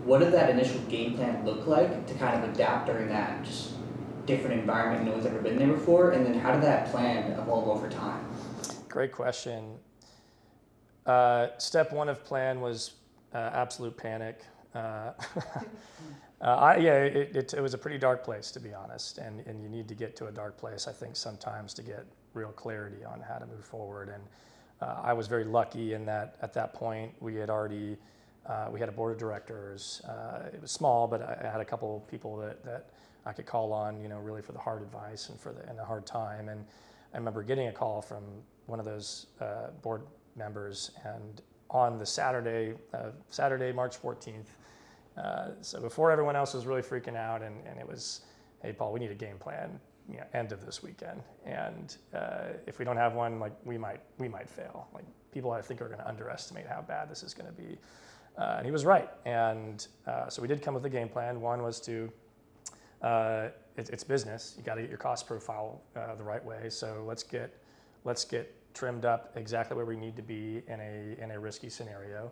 what did that initial game plan look like to kind of adapt during that just different environment no one's ever been there before? And then how did that plan evolve over time? Great question. Step one of plan was absolute panic. It was a pretty dark place, to be honest, and you need to get to a dark place, I think, sometimes to get real clarity on how to move forward. And I was very lucky in that at that point we had already we had a board of directors. It was small, but I had a couple of people that I could call on, really for the hard advice and and the hard time. And I remember getting a call from one of those board members, and on the Saturday, March 14th, so before everyone else was really freaking out, and it was, hey, Paul, we need a game plan, end of this weekend. And if we don't have one, like we might fail. Like people, I think, are going to underestimate how bad this is going to be. And he was right. And so we did come with a game plan. One was to, it's business. You got to get your cost profile the right way. So let's get trimmed up exactly where we need to be in a risky scenario.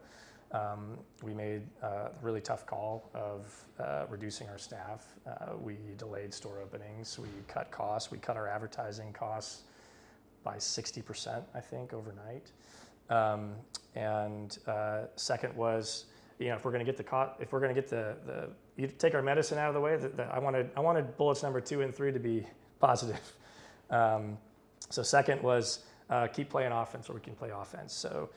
We made a really tough call of reducing our staff. We delayed store openings. We cut costs. We cut our advertising costs by 60%, I think, overnight. And second was, if we're going to get you take our medicine out of the way, I wanted bullets number 2 and 3 to be positive. So second was keep playing offense where we can play offense. So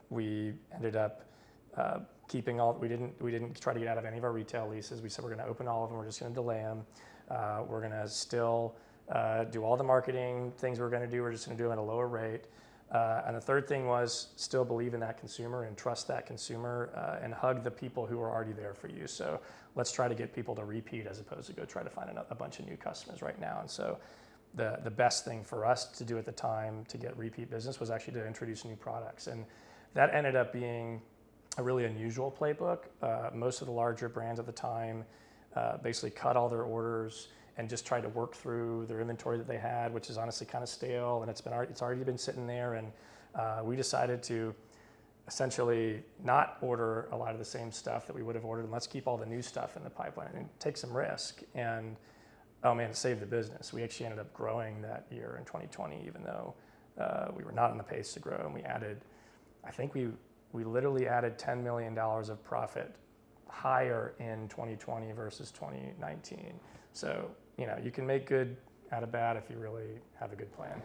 we ended up keeping all. We didn't try to get out of any of our retail leases. We said we're going to open all of them. We're just going to delay them. We're going to still do all the marketing things we're going to do. We're just going to do them at a lower rate. And the third thing was still believe in that consumer and trust that consumer and hug the people who are already there for you. So let's try to get people to repeat as opposed to go try to find a bunch of new customers right now. And so the best thing for us to do at the time to get repeat business was actually to introduce new products. And that ended up being a really unusual playbook. Most of the larger brands at the time basically cut all their orders and just tried to work through their inventory that they had, which is honestly kind of stale, and it's already been sitting there. And we decided to essentially not order a lot of the same stuff that we would have ordered, and let's keep all the new stuff in the pipeline and take some risk. And oh man, it saved the business. We actually ended up growing that year in 2020, even though we were not on the pace to grow. And we added, I think we literally added $10 million of profit higher in 2020 versus 2019. So, you can make good out of bad if you really have a good plan.